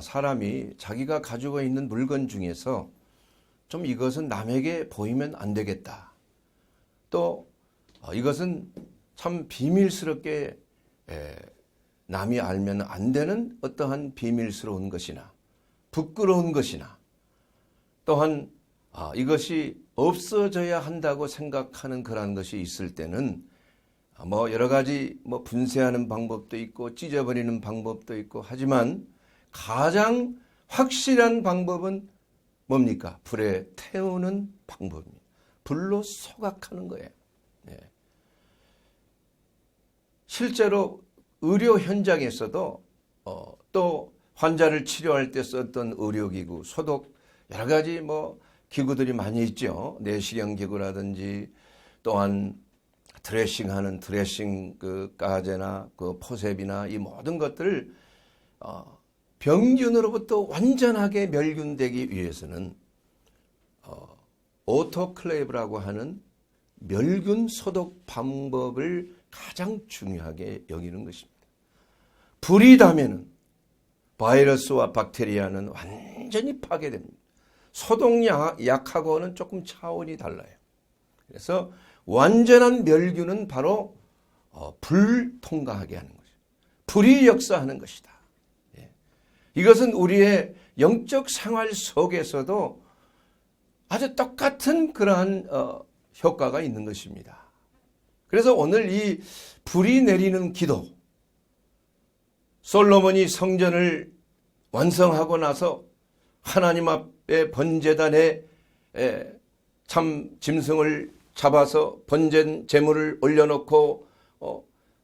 사람이 자기가 가지고 있는 물건 중에서 좀 이것은 남에게 보이면 안 되겠다. 또 이것은 참 비밀스럽게 남이 알면 안 되는 어떠한 비밀스러운 것이나 부끄러운 것이나 또한 이것이 없어져야 한다고 생각하는 그러한 것이 있을 때는 뭐 여러 가지 분쇄하는 방법도 있고 찢어버리는 방법도 있고 하지만 가장 확실한 방법은 뭡니까? 불에 태우는 방법입니다. 불로 소각하는 거예요. 네. 실제로 의료 현장에서도 또 환자를 치료할 때 썼던 의료기구, 소독 여러 가지 기구들이 많이 있죠. 내시경 기구라든지 또한 드레싱하는 드레싱 그 가제나 그 포셉이나 이 모든 것들을 병균으로부터 완전하게 멸균되기 위해서는 오토클레이브라고 하는 멸균 소독 방법을 가장 중요하게 여기는 것입니다. 불이 닿으면 바이러스와 박테리아는 완전히 파괴됩니다. 소독약하고는 조금 차원이 달라요. 그래서 완전한 멸균은 바로 불 통과하게 하는 것이죠. 불이 역사하는 것이다. 이것은 우리의 영적 생활 속에서도 아주 똑같은 그러한 효과가 있는 것입니다. 그래서 오늘 이 불이 내리는 기도, 솔로몬이 성전을 완성하고 나서 하나님 앞에 번제단에 참 짐승을 잡아서 번제 제물을 올려놓고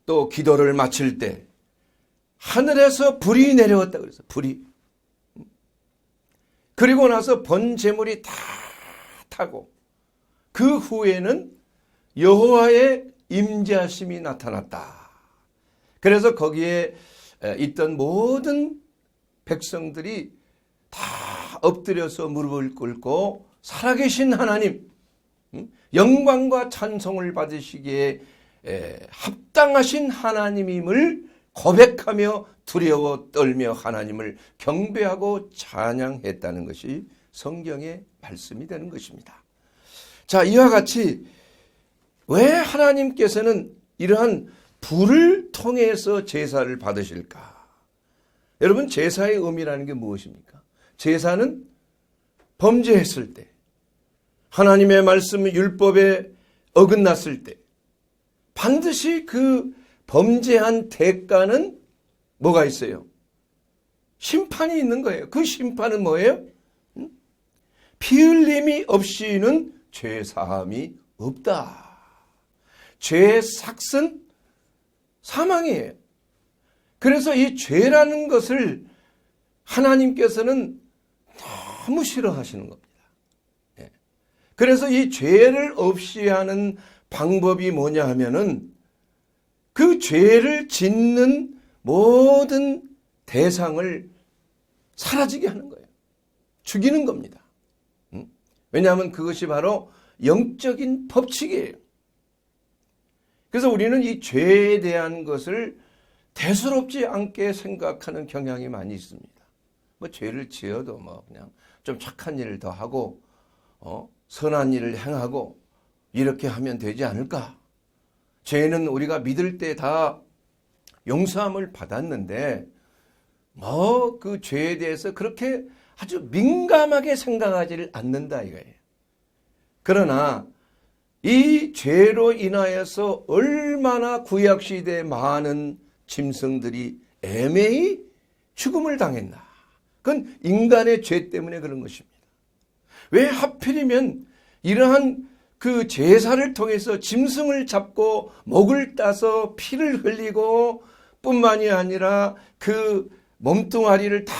또 기도를 마칠 때 하늘에서 불이 내려왔다 그래서 불이. 그리고 나서 번제물이 다 타고 그 후에는 여호와의 임재하심이 나타났다. 그래서 거기에 있던 모든 백성들이 다 엎드려서 무릎을 꿇고 살아계신 하나님, 영광과 찬송을 받으시기에 합당하신 하나님임을 고백하며 두려워 떨며 하나님을 경배하고 찬양했다는 것이 성경의 말씀이 되는 것입니다. 자, 이와 같이 왜 하나님께서는 이러한 불을 통해서 제사를 받으실까? 여러분, 제사의 의미라는 게 무엇입니까? 제사는 범죄했을 때, 하나님의 말씀 율법에 어긋났을 때 반드시 그 범죄한 대가는 뭐가 있어요? 심판이 있는 거예요. 그 심판은 뭐예요? 피 흘림이 없이는 죄 사함이 없다. 죄의 삭은 사망이에요. 그래서 이 죄라는 것을 하나님께서는 너무 싫어하시는 겁니다. 그래서 이 죄를 없이 하는 방법이 뭐냐 하면은 그 죄를 짓는 모든 대상을 사라지게 하는 거예요. 죽이는 겁니다. 왜냐하면 그것이 바로 영적인 법칙이에요. 그래서 우리는 이 죄에 대한 것을 대수롭지 않게 생각하는 경향이 많이 있습니다. 죄를 지어도 그냥 좀 착한 일을 더 하고 선한 일을 행하고 이렇게 하면 되지 않을까? 죄는 우리가 믿을 때 다 용서함을 받았는데 그 죄에 대해서 그렇게 아주 민감하게 생각하지를 않는다 이거예요. 그러나 이 죄로 인하여서 얼마나 구약시대에 많은 짐승들이 애매히 죽음을 당했나. 그건 인간의 죄 때문에 그런 것입니다. 왜 하필이면 이러한 그 제사를 통해서 짐승을 잡고 목을 따서 피를 흘리고 뿐만이 아니라 그 몸뚱아리를 다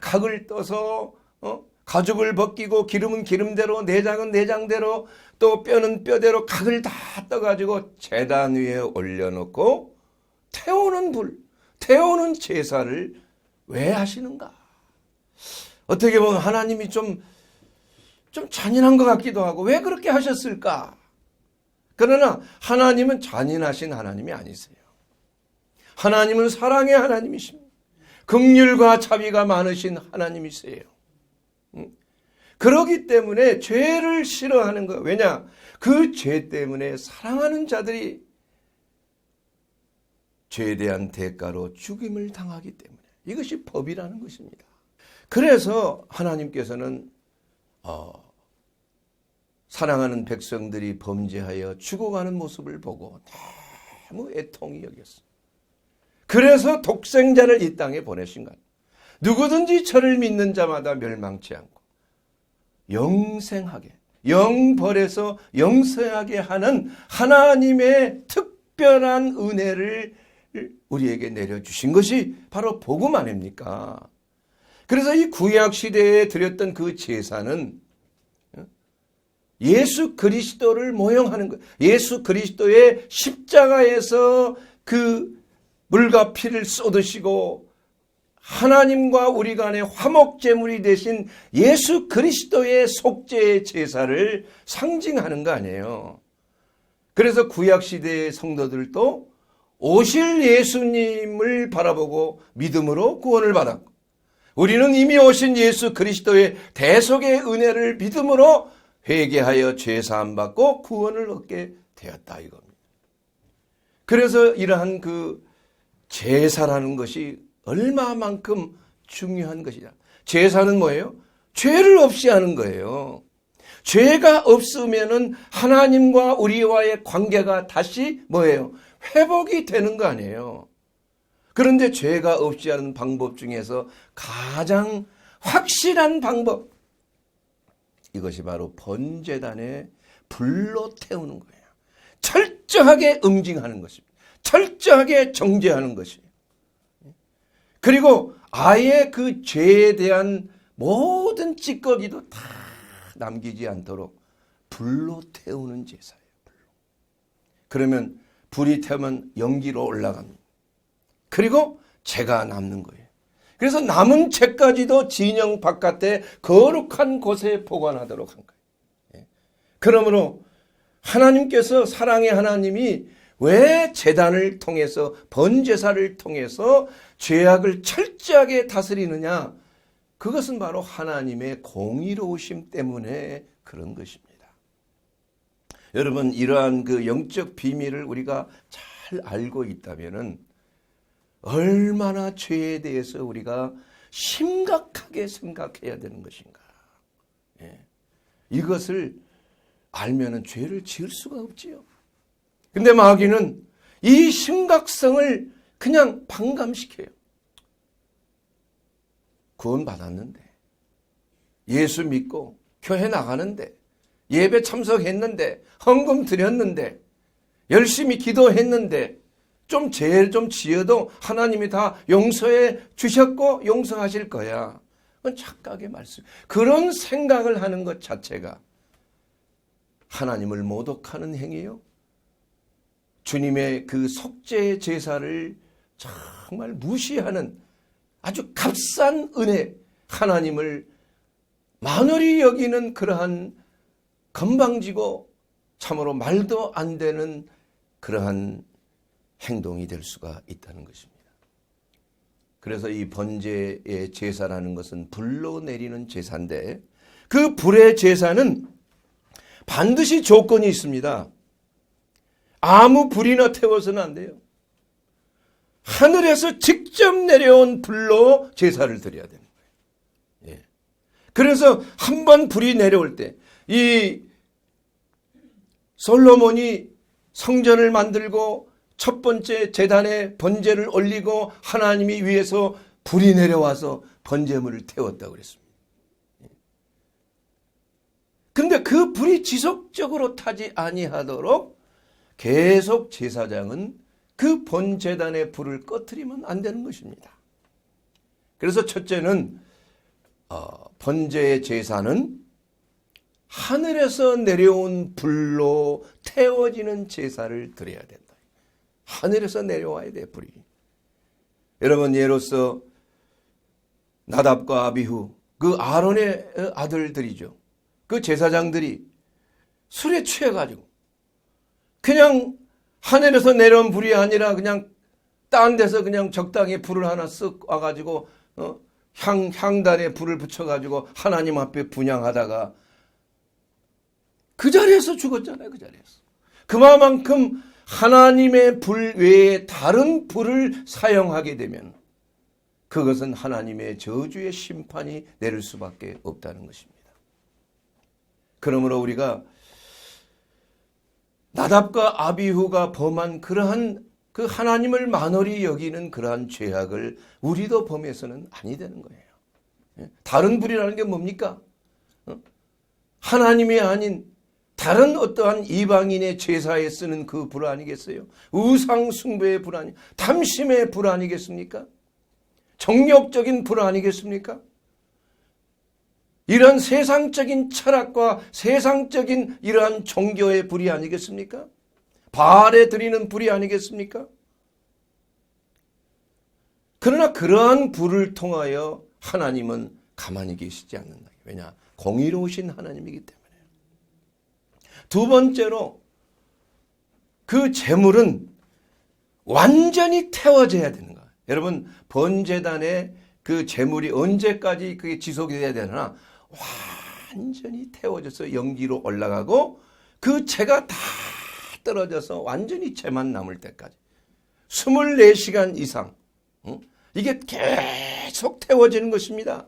각을 떠서 가죽을 벗기고 기름은 기름대로 내장은 내장대로 또 뼈는 뼈대로 각을 다 떠가지고 제단 위에 올려놓고 태우는 불, 태우는 제사를 왜 하시는가? 어떻게 보면 하나님이 좀 잔인한 것 같기도 하고 왜 그렇게 하셨을까? 그러나 하나님은 잔인하신 하나님이 아니세요. 하나님은 사랑의 하나님이십니다. 긍휼과 자비가 많으신 하나님이세요. 그렇기 때문에 죄를 싫어하는 거예요. 왜냐? 그 죄 때문에 사랑하는 자들이 죄에 대한 대가로 죽임을 당하기 때문에 이것이 법이라는 것입니다. 그래서 하나님께서는 사랑하는 백성들이 범죄하여 죽어가는 모습을 보고 너무 애통히 여겼어요. 그래서 독생자를 이 땅에 보내신 거예요. 누구든지 저를 믿는 자마다 멸망치 않고 영생하게, 영벌에서 영생하게 하는 하나님의 특별한 은혜를 우리에게 내려주신 것이 바로 복음 아닙니까? 그래서 이 구약 시대에 드렸던 그 제사는 예수 그리스도를 모형하는 것, 예수 그리스도의 십자가에서 그 물과 피를 쏟으시고 하나님과 우리 간의 화목제물이 되신 예수 그리스도의 속죄의 제사를 상징하는 거 아니에요. 그래서 구약시대의 성도들도 오실 예수님을 바라보고 믿음으로 구원을 받았고, 우리는 이미 오신 예수 그리스도의 대속의 은혜를 믿음으로 회개하여 죄사함 받고 구원을 얻게 되었다 이겁니다. 그래서 이러한 그 제사라는 것이 얼마만큼 중요한 것이냐. 제사는 뭐예요? 죄를 없이 하는 거예요. 죄가 없으면은 하나님과 우리와의 관계가 다시 뭐예요? 회복이 되는 거 아니에요. 그런데 죄가 없이 하는 방법 중에서 가장 확실한 방법, 이것이 바로 번제단에 불로 태우는 거예요. 철저하게 응징하는 것입니다. 철저하게 정죄하는 것이에요. 그리고 아예 그 죄에 대한 모든 찌꺼기도 다 남기지 않도록 불로 태우는 제사예요. 불로. 그러면 불이 태우면 연기로 올라갑니다. 그리고 죄가 남는 거예요. 그래서 남은 죄까지도 진영 바깥에 거룩한 곳에 보관하도록 한 거예요. 그러므로 하나님께서, 사랑의 하나님이 왜 제단을 통해서, 번제사를 통해서 죄악을 철저하게 다스리느냐? 그것은 바로 하나님의 공의로우심 때문에 그런 것입니다. 여러분, 이러한 그 영적 비밀을 우리가 잘 알고 있다면은 얼마나 죄에 대해서 우리가 심각하게 생각해야 되는 것인가. 이것을 알면은 죄를 지을 수가 없지요. 근데 마귀는 이 심각성을 그냥 반감시켜요. 구원 받았는데, 예수 믿고 교회 나가는데, 예배 참석했는데, 헌금 드렸는데, 열심히 기도했는데, 좀 죄를 좀 지어도 하나님이 다 용서해 주셨고 용서하실 거야. 그건 착각의 말씀. 그런 생각을 하는 것 자체가 하나님을 모독하는 행위요. 주님의 그 속죄의 제사를 정말 무시하는 아주 값싼 은혜, 하나님을 만월히 여기는 그러한 건방지고 참으로 말도 안 되는 그러한 행동이 될 수가 있다는 것입니다. 그래서 이 번제의 제사라는 것은 불로 내리는 제사인데, 그 불의 제사는 반드시 조건이 있습니다. 아무 불이나 태워서는 안 돼요. 하늘에서 직접 내려온 불로 제사를 드려야 되는 거예요. 그래서 한 번 불이 내려올 때, 이 솔로몬이 성전을 만들고 첫 번째 제단에 번제를 올리고 하나님이 위에서 불이 내려와서 번제물을 태웠다고 그랬습니다. 그런데 그 불이 지속적으로 타지 아니하도록 계속 제사장은 그 번제단의 불을 꺼트리면 안 되는 것입니다. 그래서 첫째는 번제의 제사는 하늘에서 내려온 불로 태워지는 제사를 드려야 된다. 하늘에서 내려와야 돼, 불이. 여러분, 예로서 나답과 아비후, 그 아론의 아들들이죠. 그 제사장들이 술에 취해가지고 그냥 하늘에서 내려온 불이 아니라 그냥 딴 데서 그냥 적당히 불을 하나 쓱 와가지고 향단에 불을 붙여가지고 하나님 앞에 분향하다가 그 자리에서 죽었잖아요. 그 자리에서. 그만큼 하나님의 불 외에 다른 불을 사용하게 되면 그것은 하나님의 저주의 심판이 내릴 수밖에 없다는 것입니다. 그러므로 우리가 나답과 아비후가 범한 그러한 그 하나님을 만홀히 여기는 그러한 죄악을 우리도 범해서는 아니 되는 거예요. 다른 불이라는 게 뭡니까? 하나님이 아닌 다른 어떠한 이방인의 제사에 쓰는 그 불 아니겠어요? 우상 숭배의 불 아니, 탐심의 불 아니겠습니까? 정욕적인 불 아니겠습니까? 이런 세상적인 철학과 세상적인 이러한 종교의 불이 아니겠습니까? 바알에 드리는 불이 아니겠습니까? 그러나 그러한 불을 통하여 하나님은 가만히 계시지 않는다. 왜냐? 공의로우신 하나님이기 때문에. 두 번째로 그 제물은 완전히 태워져야 되는 거예요. 여러분, 번제단의 그 제물이 언제까지 그게 지속이 돼야 되나? 완전히 태워져서 연기로 올라가고 그 재가 다 떨어져서 완전히 재만 남을 때까지 24시간 이상 이게 계속 태워지는 것입니다.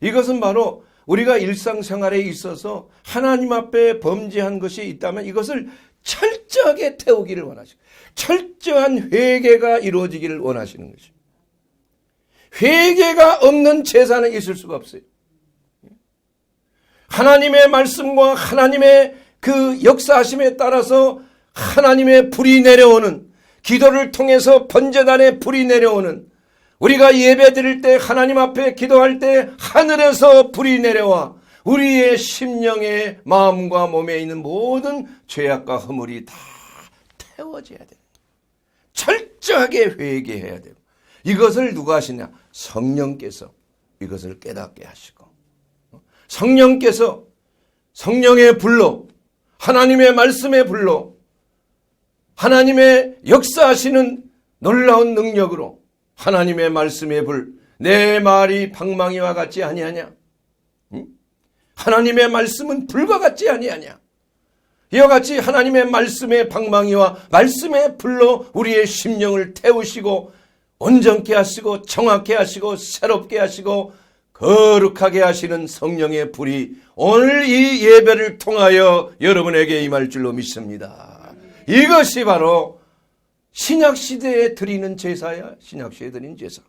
이것은 바로 우리가 일상생활에 있어서 하나님 앞에 범죄한 것이 있다면 이것을 철저하게 태우기를 원하시고 철저한 회개가 이루어지기를 원하시는 것입니다. 회개가 없는 제사는 있을 수가 없어요. 하나님의 말씀과 하나님의 그 역사하심에 따라서 하나님의 불이 내려오는, 기도를 통해서 번제단에 불이 내려오는, 우리가 예배 드릴 때 하나님 앞에 기도할 때 하늘에서 불이 내려와 우리의 심령의 마음과 몸에 있는 모든 죄악과 허물이 다 태워져야 돼요. 철저하게 회개해야 돼요. 이것을 누가 하시냐? 성령께서 이것을 깨닫게 하시고, 성령께서 성령의 불로, 하나님의 말씀의 불로, 하나님의 역사하시는 놀라운 능력으로 하나님의 말씀의 불, 내 말이 방망이와 같지 아니하냐? 하나님의 말씀은 불과 같지 아니하냐? 이와 같이 하나님의 말씀의 방망이와 말씀의 불로 우리의 심령을 태우시고 온전케 하시고 정확케 하시고 새롭게 하시고 거룩하게 하시는 성령의 불이 오늘 이 예배를 통하여 여러분에게 임할 줄로 믿습니다. 이것이 바로 신약시대에 드리는 제사야. 신약시대에 드리는 제사.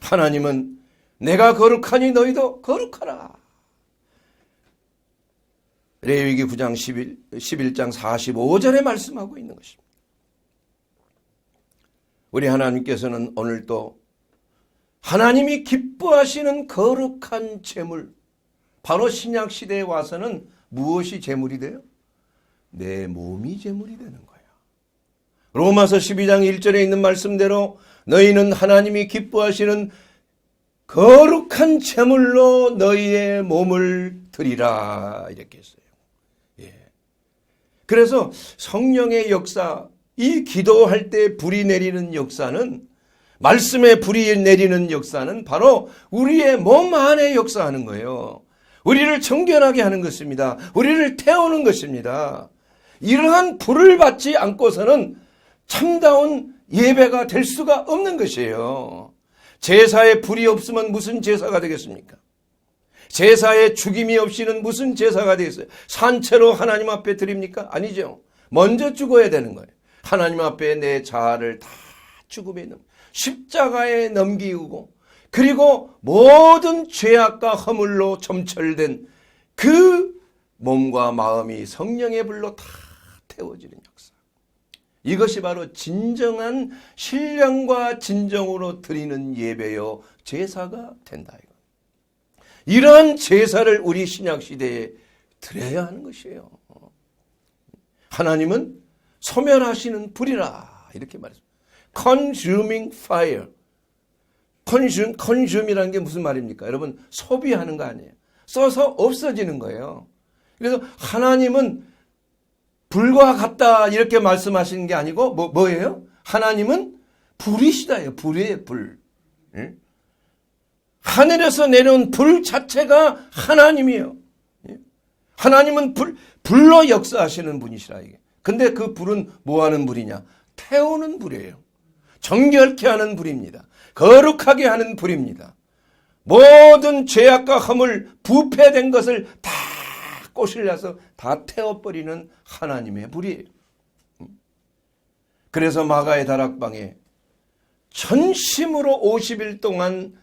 하나님은 내가 거룩하니 너희도 거룩하라. 레위기 9장 11장 45절에 말씀하고 있는 것입니다. 우리 하나님께서는 오늘 또 하나님이 기뻐하시는 거룩한 제물, 바로 신약시대에 와서는 무엇이 제물이 돼요? 내 몸이 제물이 되는 거예요. 로마서 12장 1절에 있는 말씀대로 너희는 하나님이 기뻐하시는 거룩한 제물로 너희의 몸을 드리라, 이렇게 했어요. 예. 그래서 성령의 역사, 이 기도할 때 불이 내리는 역사는, 말씀에 불이 내리는 역사는 바로 우리의 몸 안에 역사하는 거예요. 우리를 정결하게 하는 것입니다. 우리를 태우는 것입니다. 이러한 불을 받지 않고서는 참다운 예배가 될 수가 없는 것이에요. 제사에 불이 없으면 무슨 제사가 되겠습니까? 제사에 죽임이 없이는 무슨 제사가 되겠어요? 산채로 하나님 앞에 드립니까? 아니죠. 먼저 죽어야 되는 거예요. 하나님 앞에 내 자아를 다 죽음에 십자가에 넘기고, 그리고 모든 죄악과 허물로 점철된 그 몸과 마음이 성령의 불로 다 태워지는 역사. 이것이 바로 진정한 신령과 진정으로 드리는 예배요 제사가 된다. 이러한 제사를 우리 신약시대에 드려야 하는 것이에요. 하나님은 소멸하시는 불이라, 이렇게 말했습니다. consuming fire. consume이라는 게 무슨 말입니까? 여러분, 소비하는 거 아니에요. 써서 없어지는 거예요. 그래서 하나님은 불과 같다 이렇게 말씀하시는 게 아니고 뭐예요? 하나님은 불이시다요. 불이에요, 불. 예? 하늘에서 내려온 불 자체가 하나님이에요. 예? 하나님은 불로 역사하시는 분이시라 이게. 근데 그 불은 뭐 하는 불이냐? 태우는 불이에요. 정결케 하는 불입니다. 거룩하게 하는 불입니다. 모든 죄악과 허물, 부패된 것을 다 꼬실려서 다 태워버리는 하나님의 불이에요. 그래서 마가의 다락방에 전심으로 50일 동안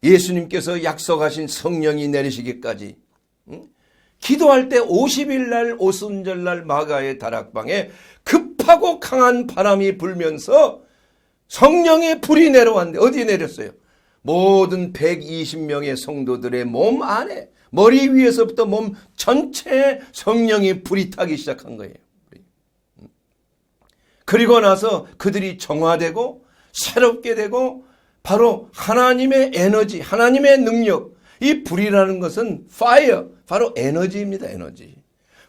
예수님께서 약속하신 성령이 내리시기까지 기도할 때 50일 날 오순절 날 마가의 다락방에 급하고 강한 바람이 불면서 성령의 불이 내려왔는데 어디에 내렸어요? 모든 120명의 성도들의 몸 안에 머리 위에서부터 몸 전체에 성령의 불이 타기 시작한 거예요. 그리고 나서 그들이 정화되고 새롭게 되고 바로 하나님의 에너지, 하나님의 능력, 이 불이라는 것은 fire, 바로 에너지입니다. 에너지.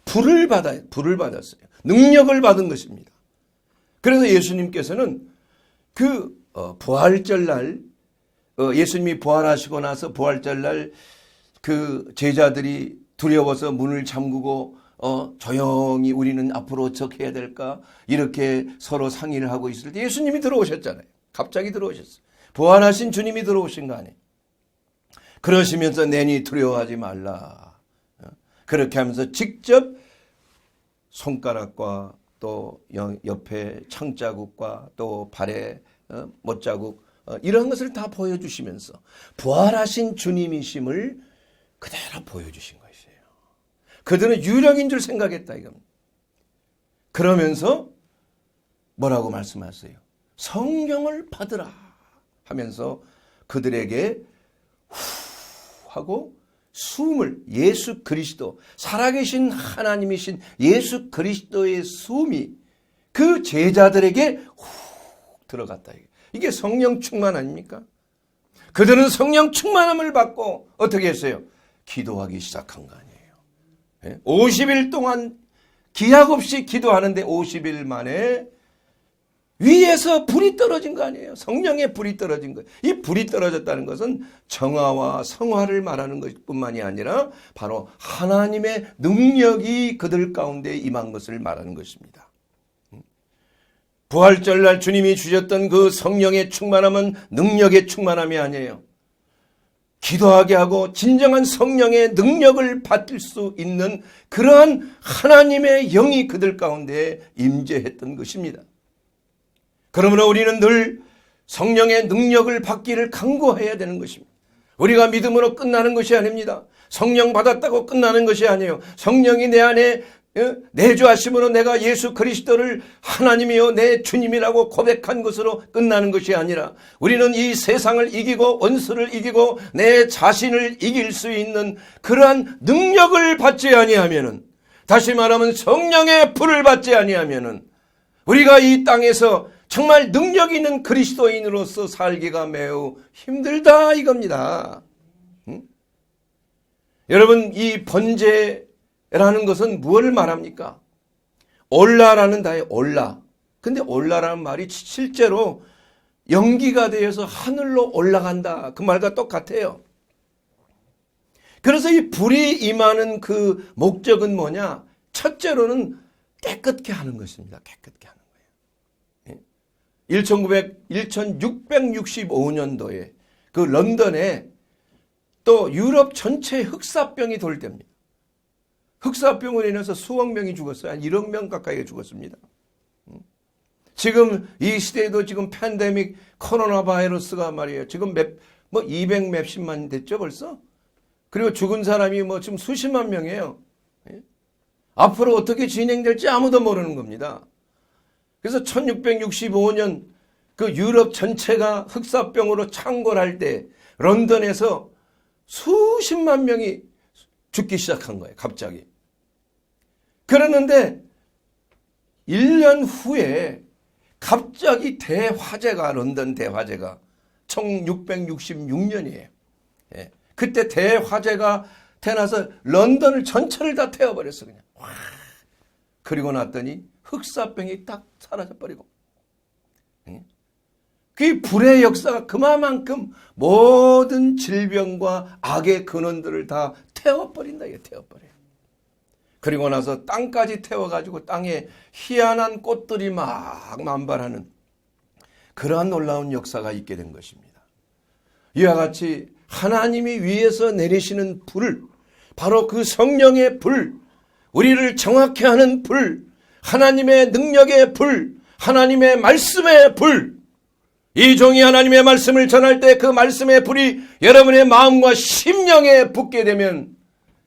불을 받았어요. 능력을 받은 것입니다. 그래서 예수님께서는 그 부활절 날 예수님이 부활하시고 나서 부활절 날 그 제자들이 두려워서 문을 잠그고 조용히 우리는 앞으로 어떻게 해야 될까 이렇게 서로 상의를 하고 있을 때 예수님이 들어오셨잖아요. 갑자기 들어오셨어요. 부활하신 주님이 들어오신 거 아니에요. 그러시면서 내니 두려워하지 말라. 그렇게 하면서 직접 손가락과 또 옆에 창자국과 또 발에 못자국 이런 것을 다 보여주시면서 부활하신 주님이심을 그대로 보여주신 것이에요. 그들은 유령인 줄 생각했다 이겁니다. 그러면서 뭐라고 말씀하세요? 성령을 받으라 하면서 그들에게 후 하고 숨을 예수 그리스도 살아계신 하나님이신 예수 그리스도의 숨이 그 제자들에게 후 들어갔다. 이게 성령 충만 아닙니까? 그들은 성령 충만함을 받고 어떻게 했어요? 기도하기 시작한 거 아니에요. 50일 동안 기약 없이 기도하는데 50일 만에 위에서 불이 떨어진 거 아니에요. 성령의 불이 떨어진 거예요. 이 불이 떨어졌다는 것은 정화와 성화를 말하는 것뿐만이 아니라 바로 하나님의 능력이 그들 가운데 임한 것을 말하는 것입니다. 부활절 날 주님이 주셨던 그 성령의 충만함은 능력의 충만함이 아니에요. 기도하게 하고 진정한 성령의 능력을 받을 수 있는 그러한 하나님의 영이 그들 가운데 임재했던 것입니다. 그러므로 우리는 늘 성령의 능력을 받기를 간구해야 되는 것입니다. 우리가 믿음으로 끝나는 것이 아닙니다. 성령 받았다고 끝나는 것이 아니에요. 성령이 내 안에 내주하심으로 내가 예수 그리스도를 하나님이요 내 주님이라고 고백한 것으로 끝나는 것이 아니라 우리는 이 세상을 이기고 원수를 이기고 내 자신을 이길 수 있는 그러한 능력을 받지 아니하면은, 다시 말하면 성령의 불을 받지 아니하면은 우리가 이 땅에서 정말 능력 있는 그리스도인으로서 살기가 매우 힘들다 이겁니다. 여러분, 이 번제라는 것은 무엇을 말합니까? 올라라는 단어에 올라. 근데 올라라는 말이 실제로 연기가 되어서 하늘로 올라간다. 그 말과 똑같아요. 그래서 이 불이 임하는 그 목적은 뭐냐? 첫째로는 깨끗게 하는 것입니다. 깨끗게 하는 거예요. 1665년도에 그 런던에 또 유럽 전체에 흑사병이 돌됩니다. 흑사병으로 인해서 수억 명이 죽었어요. 한 1억 명 가까이가 죽었습니다. 지금 이 시대에도 지금 팬데믹 코로나 바이러스가 말이에요. 지금 200 몇십만 됐죠 벌써? 그리고 죽은 사람이 지금 수십만 명이에요. 앞으로 어떻게 진행될지 아무도 모르는 겁니다. 그래서 1665년 그 유럽 전체가 흑사병으로 창궐할 때 런던에서 수십만 명이 죽기 시작한 거예요. 갑자기. 그러는데 1년 후에 갑자기 대화재가 런던 대화재가 1666년이에요. 그때 대화재가 태어나서 런던을 전체를 다 태워버렸어 그냥. 그리고 났더니 흑사병이 딱 사라져버리고 그 불의 역사가 그만큼 모든 질병과 악의 근원들을 다 태워버린다. 이게 태워버려요. 그리고 나서 땅까지 태워가지고 땅에 희한한 꽃들이 막 만발하는 그러한 놀라운 역사가 있게 된 것입니다. 이와 같이 하나님이 위에서 내리시는 불, 바로 그 성령의 불, 우리를 정확히 하는 불, 하나님의 능력의 불, 하나님의 말씀의 불, 이 종이 하나님의 말씀을 전할 때 그 말씀의 불이 여러분의 마음과 심령에 붙게 되면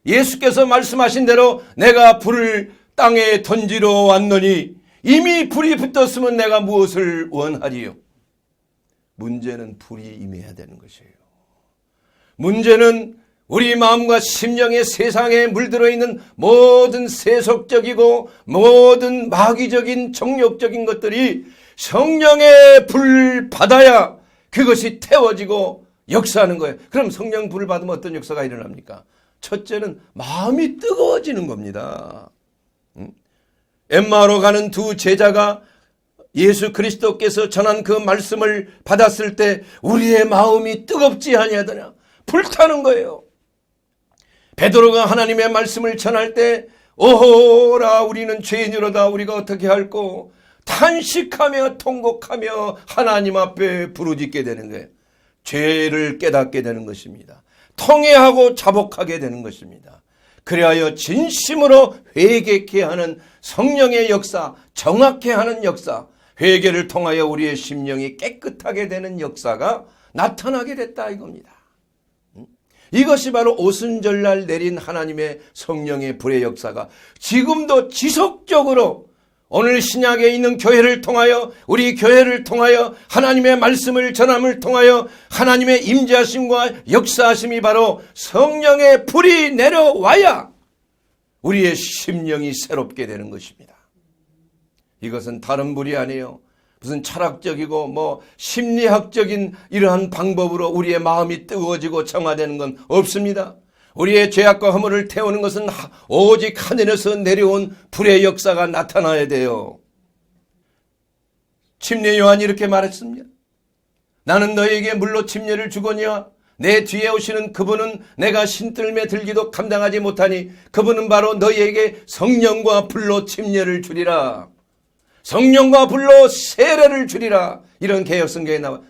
예수께서 말씀하신 대로 내가 불을 땅에 던지러 왔노니 이미 불이 붙었으면 내가 무엇을 원하리요? 문제는 불이 임해야 되는 것이에요. 문제는 우리 마음과 심령의 세상에 물들어 있는 모든 세속적이고 모든 마귀적인 정욕적인 것들이 성령의 불 받아야 그것이 태워지고 역사하는 거예요. 그럼 성령 불을 받으면 어떤 역사가 일어납니까? 첫째는 마음이 뜨거워지는 겁니다. 엠마오로 가는 두 제자가 예수 그리스도께서 전한 그 말씀을 받았을 때 우리의 마음이 뜨겁지 아니하더냐? 불타는 거예요. 베드로가 하나님의 말씀을 전할 때 오호라 우리는 죄인이로다 우리가 어떻게 할꼬 탄식하며 통곡하며 하나님 앞에 부르짖게 되는 거예요. 죄를 깨닫게 되는 것입니다. 통회하고 자복하게 되는 것입니다. 그리하여 진심으로 회개케 하는 성령의 역사, 정확케 하는 역사, 회개를 통하여 우리의 심령이 깨끗하게 되는 역사가 나타나게 됐다 이겁니다. 이것이 바로 오순절날 내린 하나님의 성령의 불의 역사가 지금도 지속적으로 오늘 신약에 있는 교회를 통하여 우리 교회를 통하여 하나님의 말씀을 전함을 통하여 하나님의 임재하심과 역사하심이 바로 성령의 불이 내려와야 우리의 심령이 새롭게 되는 것입니다. 이것은 다른 불이 아니에요. 무슨 철학적이고 심리학적인 이러한 방법으로 우리의 마음이 뜨거워지고 정화되는 건 없습니다. 우리의 죄악과 허물을 태우는 것은 오직 하늘에서 내려온 불의 역사가 나타나야 돼요. 침례 요한이 이렇게 말했습니다. 나는 너에게 물로 침례를 주거니와 내 뒤에 오시는 그분은 내가 신들매 들기도 감당하지 못하니 그분은 바로 너희에게 성령과 불로 침례를 주리라. 성령과 불로 세례를 주리라. 이런 개역성경에 나와.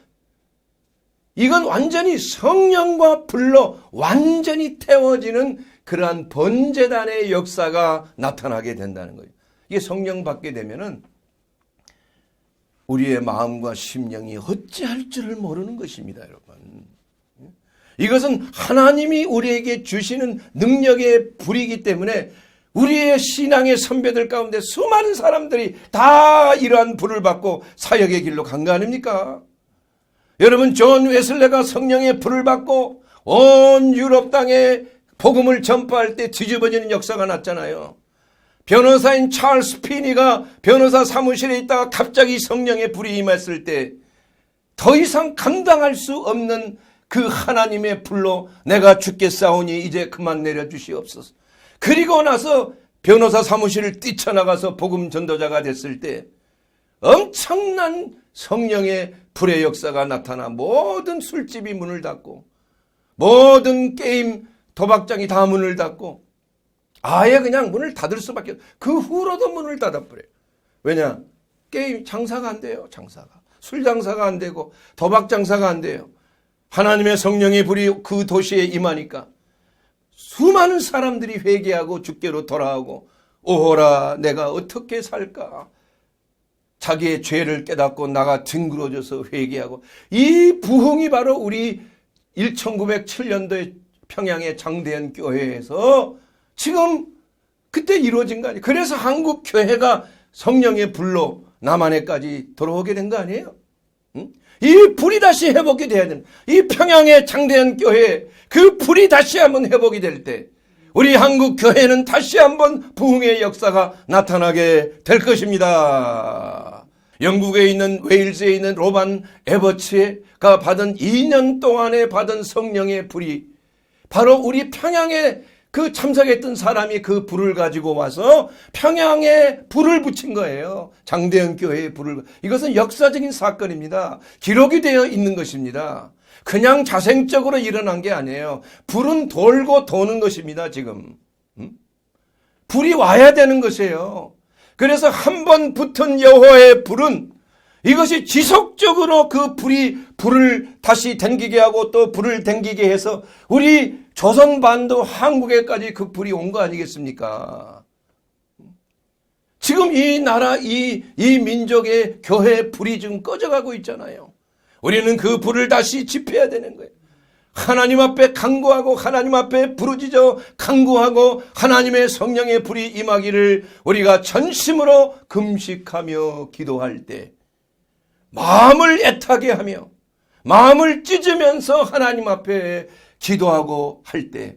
이건 완전히 성령과 불로 완전히 태워지는 그러한 번제단의 역사가 나타나게 된다는 거예요. 이게 성령 받게 되면은 우리의 마음과 심령이 어찌할 줄을 모르는 것입니다, 여러분. 이것은 하나님이 우리에게 주시는 능력의 불이기 때문에 우리의 신앙의 선배들 가운데 수많은 사람들이 다 이러한 불을 받고 사역의 길로 간 거 아닙니까? 여러분, 존 웨슬레가 성령의 불을 받고 온 유럽 땅에 복음을 전파할 때 뒤집어지는 역사가 났잖아요. 변호사인 찰스 피니가 변호사 사무실에 있다가 갑자기 성령의 불이 임했을 때 더 이상 감당할 수 없는 그 하나님의 불로 내가 죽겠사오니 이제 그만 내려주시옵소서. 그리고 나서 변호사 사무실을 뛰쳐나가서 복음 전도자가 됐을 때 엄청난 성령의 불의 역사가 나타나 모든 술집이 문을 닫고 모든 게임 도박장이 다 문을 닫고 아예 그냥 문을 닫을 수밖에 없어요. 그 후로도 문을 닫아버려요. 왜냐? 게임 장사가 안 돼요. 장사가. 술 장사가 안 되고 도박 장사가 안 돼요. 하나님의 성령의 불이 그 도시에 임하니까 수많은 사람들이 회개하고 주께로 돌아오고 오호라 내가 어떻게 살까? 자기의 죄를 깨닫고 나가 뒹굴어져서 회개하고 이 부흥이 바로 우리 1907년도에 평양의 장대현 교회에서 지금 그때 이루어진 거 아니에요. 그래서 한국 교회가 성령의 불로 남한에까지 돌아오게 된 거 아니에요. 이 불이 다시 회복이 돼야 되는 이 평양의 장대현 교회 그 불이 다시 한번 회복이 될 때 우리 한국 교회는 다시 한번 부흥의 역사가 나타나게 될 것입니다. 영국에 있는 웨일즈에 있는 로반 에버츠가 받은 2년 동안에 받은 성령의 불이 바로 우리 평양의 그 참석했던 사람이 그 불을 가지고 와서 평양에 불을 붙인 거예요. 장대현 교회에 불을. 이것은 역사적인 사건입니다. 기록이 되어 있는 것입니다. 그냥 자생적으로 일어난 게 아니에요. 불은 돌고 도는 것입니다, 지금. 불이 와야 되는 것이에요. 그래서 한 번 붙은 여호와의 불은 이것이 지속적으로 그 불을 다시 댕기게 하고 또 불을 댕기게 해서 우리 조선반도 한국에까지 그 불이 온 거 아니겠습니까? 지금 이 나라, 이 민족의 교회 불이 지금 꺼져가고 있잖아요. 우리는 그 불을 다시 집회해야 되는 거예요. 하나님 앞에 간구하고 하나님 앞에 부르짖어 간구하고 하나님의 성령의 불이 임하기를 우리가 전심으로 금식하며 기도할 때 마음을 애타게 하며 마음을 찢으면서 하나님 앞에 기도하고 할 때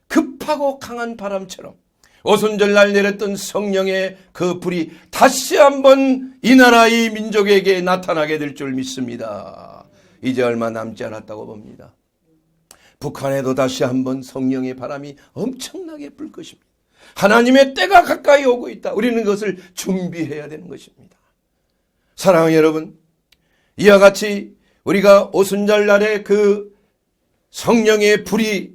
급하고 강한 바람처럼 오순절날 내렸던 성령의 그 불이 다시 한번 이 나라 이 민족에게 나타나게 될 줄 믿습니다. 이제 얼마 남지 않았다고 봅니다. 북한에도 다시 한번 성령의 바람이 엄청나게 불 것입니다. 하나님의 때가 가까이 오고 있다. 우리는 그것을 준비해야 되는 것입니다. 사랑하는 여러분, 이와 같이 우리가 오순절날에 그 성령의 불이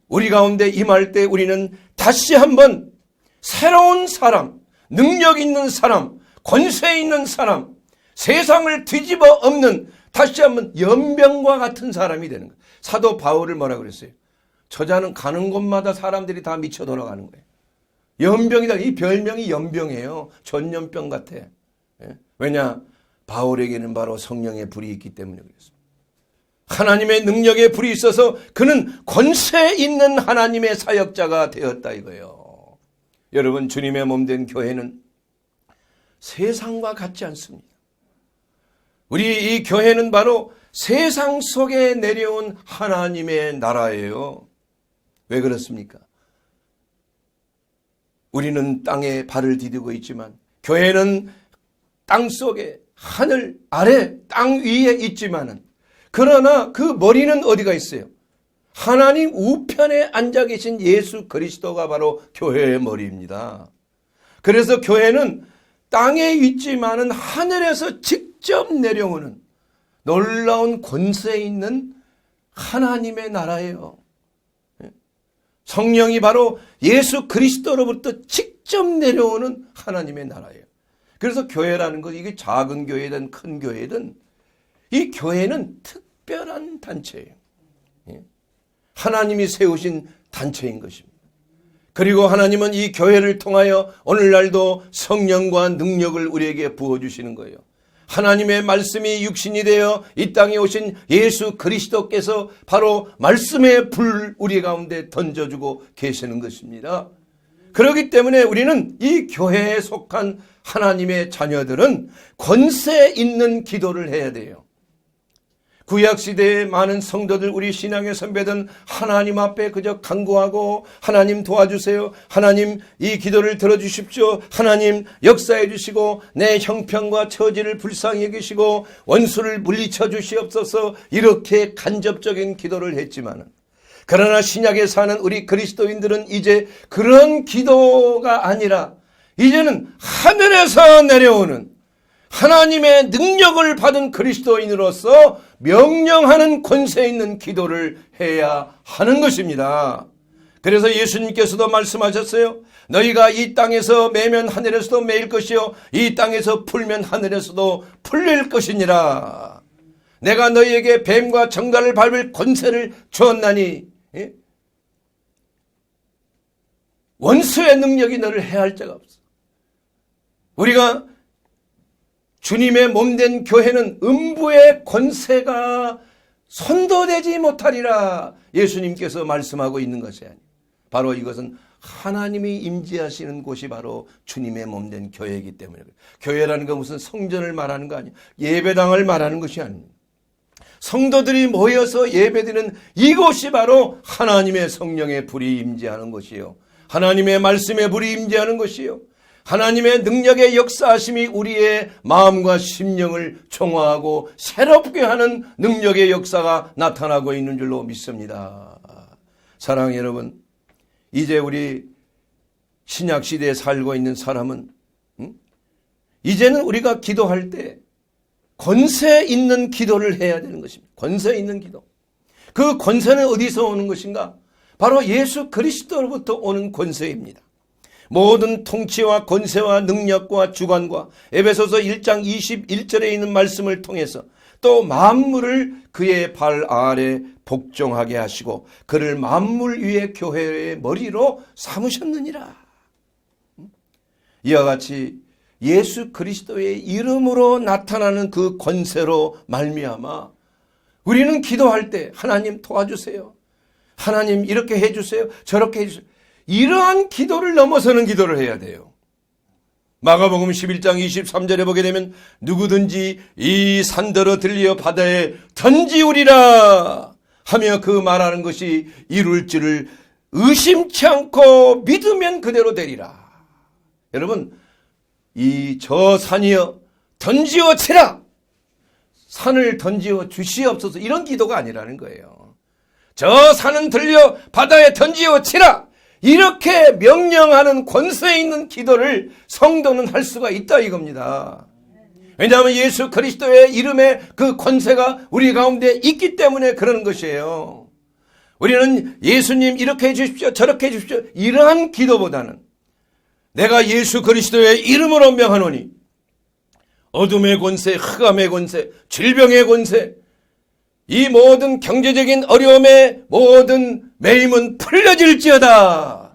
우리 가운데 임할 때 우리는 다시 한번 새로운 사람, 능력 있는 사람, 권세 있는 사람, 세상을 뒤집어 엎는 다시 한번 연병과 같은 사람이 되는 거예요. 사도 바울을 뭐라 그랬어요? 저자는 가는 곳마다 사람들이 다 미쳐 돌아가는 거예요. 연병이다. 이 별명이 연병이에요. 전염병 같아. 왜냐? 바울에게는 바로 성령의 불이 있기 때문에 그렇습니다. 하나님의 능력의 불이 있어서 그는 권세 있는 하나님의 사역자가 되었다 이거예요. 여러분, 주님의 몸된 교회는 세상과 같지 않습니다. 우리 이 교회는 바로 세상 속에 내려온 하나님의 나라예요. 왜 그렇습니까? 우리는 땅에 발을 디디고 있지만 교회는 땅 속에 하늘 아래 땅 위에 있지만은 그러나 그 머리는 어디가 있어요? 하나님 우편에 앉아 계신 예수 그리스도가 바로 교회의 머리입니다. 그래서 교회는 땅에 있지만은 하늘에서 직접 내려오는 놀라운 권세 있는 하나님의 나라예요. 성령이 바로 예수 그리스도로부터 직접 내려오는 하나님의 나라예요. 그래서 교회라는 것, 이게 작은 교회든 큰 교회든 이 교회는 특별한 단체예요. 하나님이 세우신 단체인 것입니다. 그리고 하나님은 이 교회를 통하여 오늘날도 성령과 능력을 우리에게 부어주시는 거예요. 하나님의 말씀이 육신이 되어 이 땅에 오신 예수 그리스도께서 바로 말씀의 불 우리 가운데 던져주고 계시는 것입니다. 그렇기 때문에 우리는 이 교회에 속한 하나님의 자녀들은 권세 있는 기도를 해야 돼요. 구약시대의 많은 성도들, 우리 신앙의 선배들은 하나님 앞에 그저 간구하고 하나님 도와주세요. 하나님 이 기도를 들어주십시오. 하나님 역사해 주시고 내 형편과 처지를 불쌍히 여기시고 원수를 물리쳐 주시옵소서, 이렇게 간접적인 기도를 했지만은, 그러나 신약에 사는 우리 그리스도인들은 이제 그런 기도가 아니라 이제는 하늘에서 내려오는 하나님의 능력을 받은 그리스도인으로서 명령하는 권세 있는 기도를 해야 하는 것입니다. 그래서 예수님께서도 말씀하셨어요. 너희가 이 땅에서 매면 하늘에서도 매일 것이요 이 땅에서 풀면 하늘에서도 풀릴 것이니라. 내가 너희에게 뱀과 정갈을 밟을 권세를 주었나니 원수의 능력이 너를 해할 자가 없어. 우리가 주님의 몸된 교회는 음부의 권세가 선도되지 못하리라 예수님께서 말씀하고 있는 것이 아니에요. 바로 이것은 하나님이 임재하시는 곳이 바로 주님의 몸된 교회이기 때문에 그래요. 교회라는 건 무슨 성전을 말하는 거 아니에요. 예배당을 말하는 것이 아닙니다. 성도들이 모여서 예배드리는 이곳이 바로 하나님의 성령의 불이 임재하는 곳이에요. 하나님의 말씀의 불이 임재하는 것이에요. 하나님의 능력의 역사하심이 우리의 마음과 심령을 정화하고 새롭게 하는 능력의 역사가 나타나고 있는 줄로 믿습니다. 사랑하는 여러분, 이제 우리 신약 시대에 살고 있는 사람은 이제는 우리가 기도할 때 권세 있는 기도를 해야 되는 것입니다. 권세 있는 기도. 그 권세는 어디서 오는 것인가? 바로 예수 그리스도로부터 오는 권세입니다. 모든 통치와 권세와 능력과 주관과 에베소서 1장 21절에 있는 말씀을 통해서 또 만물을 그의 발 아래 복종하게 하시고 그를 만물 위에 교회의 머리로 삼으셨느니라. 이와 같이 예수 그리스도의 이름으로 나타나는 그 권세로 말미암아 우리는 기도할 때 하나님 도와주세요. 하나님 이렇게 해주세요. 저렇게 해주세요. 이러한 기도를 넘어서는 기도를 해야 돼요. 마가복음 11장 23절에 보게 되면 누구든지 이 산더러 들려 바다에 던지우리라 하며 그 말하는 것이 이룰 줄을 의심치 않고 믿으면 그대로 되리라. 여러분, 이 저 산이여 던지어 치라. 산을 던지어 주시옵소서. 이런 기도가 아니라는 거예요. 저 산은 들려 바다에 던지어 치라. 이렇게 명령하는 권세 있는 기도를 성도는 할 수가 있다 이겁니다. 왜냐하면 예수 그리스도의 이름에 그 권세가 우리 가운데 있기 때문에 그러는 것이에요. 우리는 예수님 이렇게 해 주십시오. 저렇게 해 주십시오. 이러한 기도보다는 내가 예수 그리스도의 이름으로 명하노니 어둠의 권세, 흑암의 권세, 질병의 권세, 이 모든 경제적인 어려움의 모든 매임은 풀려질지어다.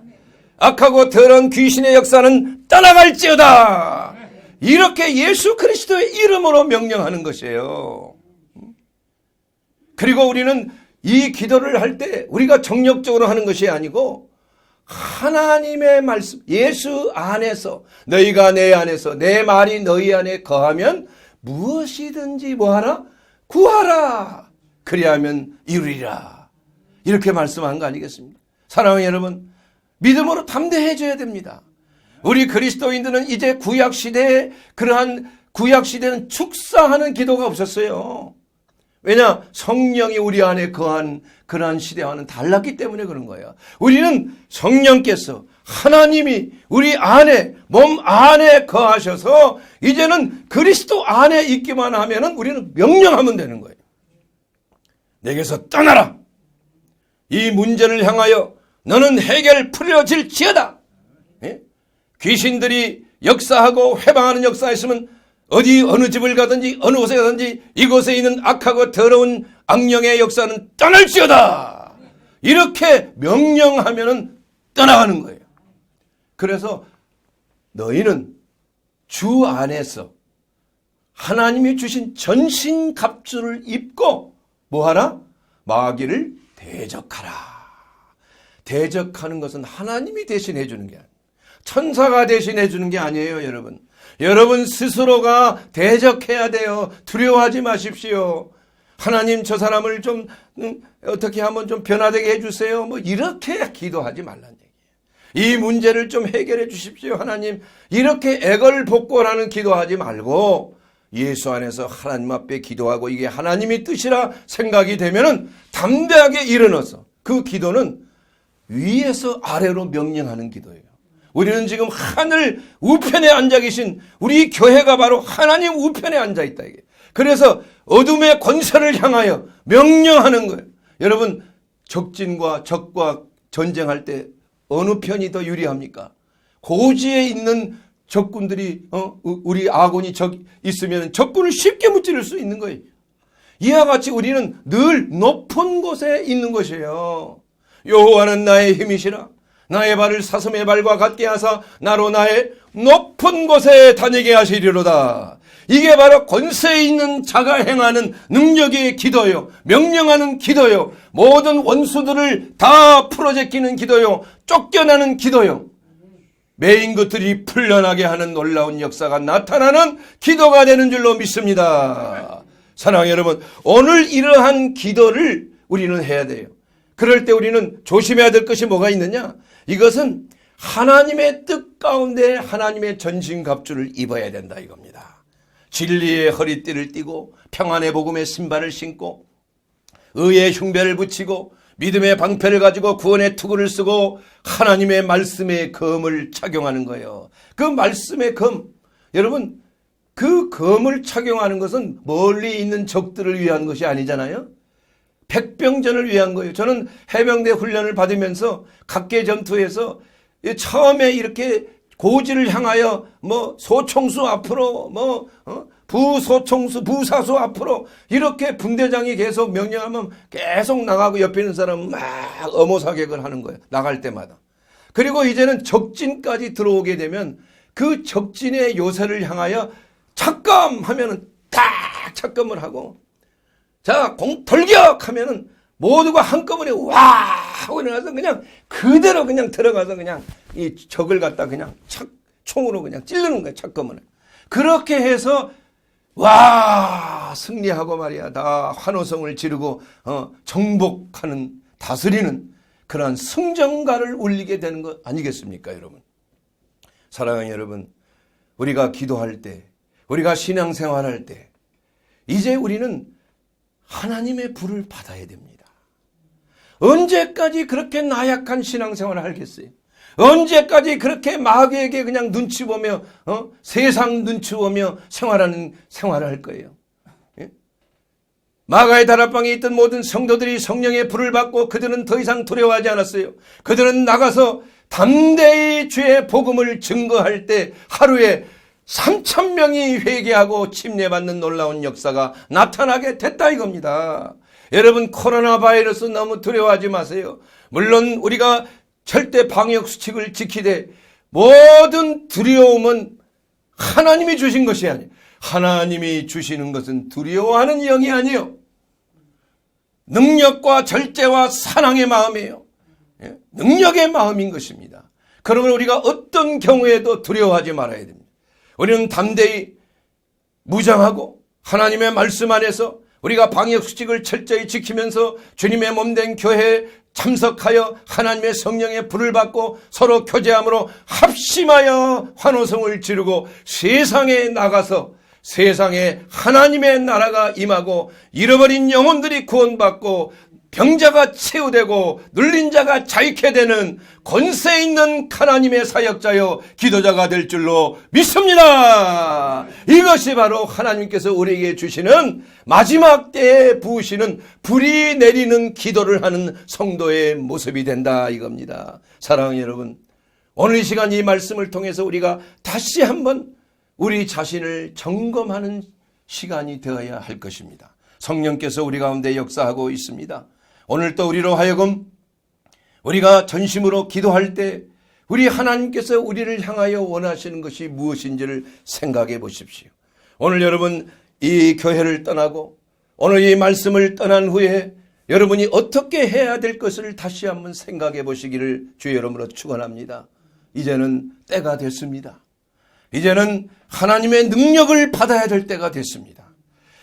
악하고 더러운 귀신의 역사는 떠나갈지어다. 이렇게 예수 그리스도의 이름으로 명령하는 것이에요. 그리고 우리는 이 기도를 할 때 우리가 정력적으로 하는 것이 아니고 하나님의 말씀, 예수 안에서 너희가 내 안에서 내 말이 너희 안에 거하면 무엇이든지 뭐하라? 구하라. 그리하면 이루리라. 이렇게 말씀한 거 아니겠습니까? 사랑하는 여러분, 믿음으로 담대해져야 됩니다. 우리 그리스도인들은 이제 구약시대에 그러한 구약시대는 축사하는 기도가 없었어요. 왜냐? 성령이 우리 안에 거한 그러한 시대와는 달랐기 때문에 그런 거예요. 우리는 성령께서 하나님이 우리 안에 몸 안에 거하셔서 이제는 그리스도 안에 있기만 하면은 우리는 명령하면 되는 거예요. 내게서 떠나라. 이 문제를 향하여 너는 해결 풀려질지어다. 예? 귀신들이 역사하고 회방하는 역사가 있으면 어디 어느 집을 가든지 어느 곳에 가든지 이곳에 있는 악하고 더러운 악령의 역사는 떠날지어다. 이렇게 명령하면은 떠나가는 거예요. 그래서 너희는 주 안에서 하나님이 주신 전신갑주를 입고 뭐하라? 마귀를 대적하라. 대적하는 것은 하나님이 대신해 주는 게 아니에요. 천사가 대신해 주는 게 아니에요, 여러분. 여러분 스스로가 대적해야 돼요. 두려워하지 마십시오. 하나님 저 사람을 좀 어떻게 하면 좀 변화되게 해주세요. 뭐 이렇게 기도하지 말라는 얘기예요. 이 문제를 좀 해결해 주십시오. 하나님 이렇게 애걸복걸하는 기도하지 말고 예수 안에서 하나님 앞에 기도하고 이게 하나님의 뜻이라 생각이 되면은 담대하게 일어나서 그 기도는 위에서 아래로 명령하는 기도예요. 우리는 지금 하늘 우편에 앉아 계신 우리 교회가 바로 하나님 우편에 앉아 있다 이게. 그래서 어둠의 권세를 향하여 명령하는 거예요. 여러분 적진과 적과 전쟁할 때 어느 편이 더 유리합니까? 고지에 있는 적군들이 우리 아군이 있으면 적군을 쉽게 무찌를 수 있는 거예요. 이와 같이 우리는 늘 높은 곳에 있는 것이에요. 여호와는 나의 힘이시라. 나의 발을 사슴의 발과 같게 하사 나로 나의 높은 곳에 다니게 하시리로다. 이게 바로 권세 있는 자가 행하는 능력의 기도요. 명령하는 기도요. 모든 원수들을 다 풀어제끼는 기도요. 쫓겨나는 기도요. 매인 것들이 풀려나게 하는 놀라운 역사가 나타나는 기도가 되는 줄로 믿습니다. 사랑하는 여러분, 오늘 이러한 기도를 우리는 해야 돼요. 그럴 때 우리는 조심해야 될 것이 뭐가 있느냐? 이것은 하나님의 뜻 가운데 하나님의 전신갑주를 입어야 된다 이겁니다. 진리의 허리띠를 띠고 평안의 복음의 신발을 신고 의의 흉배를 붙이고 믿음의 방패를 가지고 구원의 투구를 쓰고 하나님의 말씀의 검을 착용하는 거예요. 그 말씀의 검, 여러분 그 검을 착용하는 것은 멀리 있는 적들을 위한 것이 아니잖아요. 백병전을 위한 거예요. 저는 해병대 훈련을 받으면서 각계 전투에서 처음에 이렇게 고지를 향하여 소총수 앞으로 부소총수 부사수 앞으로 이렇게 분대장이 계속 명령하면 계속 나가고 옆에 있는 사람은 막 엄호사격을 하는 거예요. 나갈 때마다. 그리고 이제는 적진까지 들어오게 되면 그 적진의 요새를 향하여 착검 하면은 딱 착검을 하고, 자, 돌격 하면은 모두가 한꺼번에 와 하고 일어나서 그냥 그대로 그냥 들어가서 그냥 이 적을 갖다 그냥 총으로 그냥 찌르는 거예요. 착검을. 그렇게 해서 와 승리하고 말이야 다 환호성을 지르고 정복하는 다스리는 그러한 승전가를 울리게 되는 것 아니겠습니까, 여러분? 사랑하는 여러분, 우리가 기도할 때, 우리가 신앙생활할 때 이제 우리는 하나님의 불을 받아야 됩니다. 언제까지 그렇게 나약한 신앙생활을 하겠어요? 언제까지 그렇게 마귀에게 그냥 눈치 보며 세상 눈치 보며 생활을 할 거예요? 예? 마가의 다락방에 있던 모든 성도들이 성령의 불을 받고 그들은 더 이상 두려워하지 않았어요. 그들은 나가서 담대히 주의 복음을 증거할 때 하루에 3,000명이 회개하고 침례받는 놀라운 역사가 나타나게 됐다 이겁니다. 여러분, 코로나 바이러스 너무 두려워하지 마세요. 물론 우리가 절대 방역 수칙을 지키되 모든 두려움은 하나님이 주신 것이 아니에요. 하나님이 주시는 것은 두려워하는 영이 아니에요. 능력과 절제와 사랑의 마음이에요. 능력의 마음인 것입니다. 그러면 우리가 어떤 경우에도 두려워하지 말아야 됩니다. 우리는 담대히 무장하고 하나님의 말씀 안에서 우리가 방역수칙을 철저히 지키면서 주님의 몸된 교회에 참석하여 하나님의 성령의 불을 받고 서로 교제함으로 합심하여 환호성을 지르고 세상에 나가서 세상에 하나님의 나라가 임하고 잃어버린 영혼들이 구원받고 병자가 치유되고 눌린 자가 자유케 되는 권세 있는 하나님의 사역자여 기도자가 될 줄로 믿습니다. 이것이 바로 하나님께서 우리에게 주시는 마지막 때에 부으시는 불이 내리는 기도를 하는 성도의 모습이 된다 이겁니다. 사랑하는 여러분, 오늘 이 시간 이 말씀을 통해서 우리가 다시 한번 우리 자신을 점검하는 시간이 되어야 할 것입니다. 성령께서 우리 가운데 역사하고 있습니다. 오늘 또 우리로 하여금 우리가 전심으로 기도할 때 우리 하나님께서 우리를 향하여 원하시는 것이 무엇인지를 생각해 보십시오. 오늘 여러분 이 교회를 떠나고 오늘 이 말씀을 떠난 후에 여러분이 어떻게 해야 될 것을 다시 한번 생각해 보시기를 주의 이름으로 축원합니다. 이제는 때가 됐습니다. 이제는 하나님의 능력을 받아야 될 때가 됐습니다.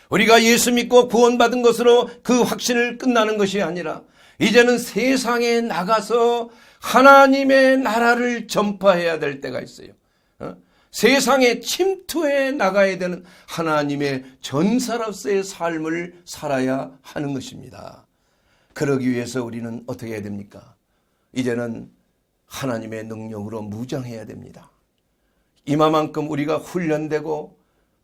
우리가 예수 믿고 구원받은 것으로 그 확신을 끝나는 것이 아니라 이제는 세상에 나가서 하나님의 나라를 전파해야 될 때가 있어요. 세상에 침투해 나가야 되는 하나님의 전사로서의 삶을 살아야 하는 것입니다. 그러기 위해서 우리는 어떻게 해야 됩니까? 이제는 하나님의 능력으로 무장해야 됩니다. 이마만큼 우리가 훈련되고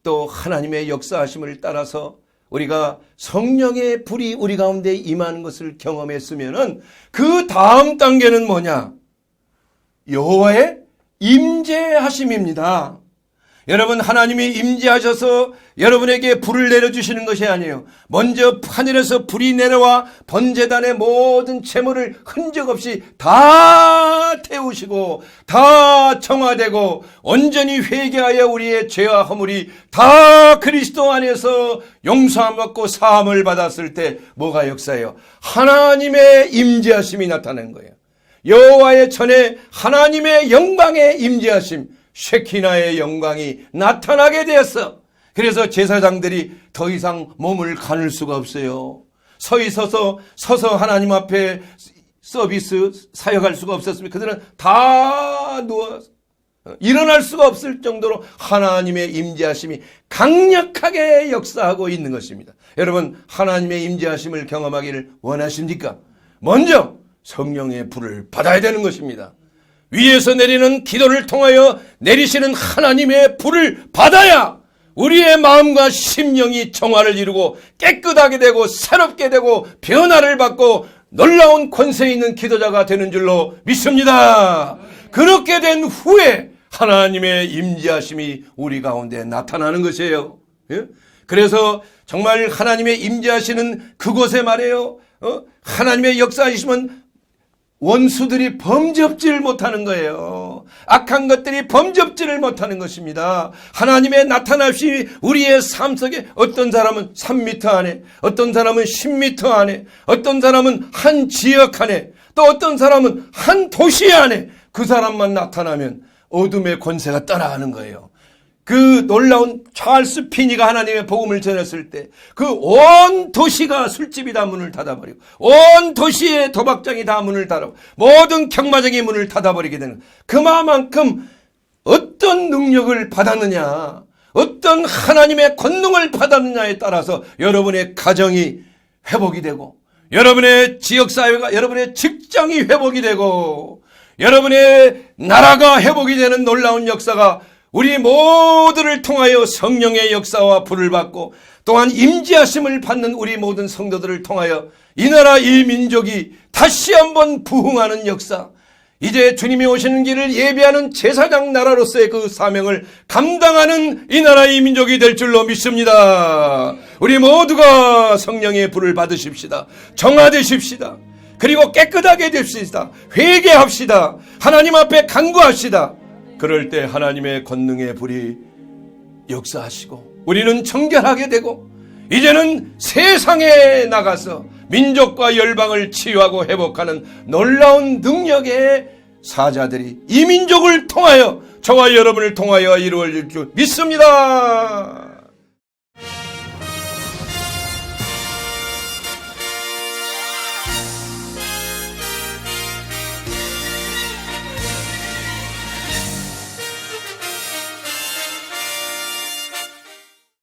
또 하나님의 역사하심을 따라서 우리가 성령의 불이 우리 가운데 임하는 것을 경험했으면은 그 다음 단계는 뭐냐? 여호와의 임재하심입니다. 여러분, 하나님이 임재하셔서 여러분에게 불을 내려주시는 것이 아니에요. 먼저 하늘에서 불이 내려와 번제단의 모든 제물을 흔적 없이 다 태우시고 다 정화되고 온전히 회개하여 우리의 죄와 허물이 다 그리스도 안에서 용서함 받고 사함을 받았을 때 뭐가 역사예요? 하나님의 임재하심이 나타나는 거예요. 여호와의 전에 하나님의 영광의 임재하심, 쉐키나의 영광이 나타나게 되었어. 그래서 제사장들이 더 이상 몸을 가눌 수가 없어요. 서서 하나님 앞에 서비스 사역할 수가 없었습니다. 그들은 다 누워 일어날 수가 없을 정도로 하나님의 임재하심이 강력하게 역사하고 있는 것입니다. 여러분, 하나님의 임재하심을 경험하기를 원하십니까? 먼저 성령의 불을 받아야 되는 것입니다. 위에서 내리는 기도를 통하여 내리시는 하나님의 불을 받아야 우리의 마음과 심령이 정화를 이루고 깨끗하게 되고 새롭게 되고 변화를 받고 놀라운 권세 있는 기도자가 되는 줄로 믿습니다. 그렇게 된 후에 하나님의 임재하심이 우리 가운데 나타나는 것이에요. 그래서 정말 하나님의 임재하시는 그곳에 말이에요. 하나님의 역사하시면 원수들이 범접지를 못하는 거예요. 악한 것들이 범접지를 못하는 것입니다. 하나님의 나타나심이 우리의 삶 속에 어떤 사람은 3m 안에, 어떤 사람은 10m 안에, 어떤 사람은 한 지역 안에, 또 어떤 사람은 한 도시 안에 그 사람만 나타나면 어둠의 권세가 떠나가는 거예요. 그 놀라운 찰스 피니가 하나님의 복음을 전했을 때 그 온 도시가 술집이 다 문을 닫아버리고 온 도시의 도박장이 다 문을 닫아 모든 경마장이 문을 닫아버리게 되는 그만큼 어떤 능력을 받았느냐, 어떤 하나님의 권능을 받았느냐에 따라서 여러분의 가정이 회복이 되고 여러분의 지역사회가, 여러분의 직장이 회복이 되고 여러분의 나라가 회복이 되는 놀라운 역사가 우리 모두를 통하여 성령의 역사와 불을 받고 또한 임재하심을 받는 우리 모든 성도들을 통하여 이 나라 이 민족이 다시 한번 부흥하는 역사, 이제 주님이 오시는 길을 예비하는 제사장 나라로서의 그 사명을 감당하는 이 나라 이 민족이 될 줄로 믿습니다. 우리 모두가 성령의 불을 받으십시다. 정화되십시다. 그리고 깨끗하게 됩시다. 회개합시다. 하나님 앞에 간구합시다. 그럴 때 하나님의 권능의 불이 역사하시고 우리는 정결하게 되고 이제는 세상에 나가서 민족과 열방을 치유하고 회복하는 놀라운 능력의 사자들이 이 민족을 통하여 저와 여러분을 통하여 이루어질 줄 믿습니다.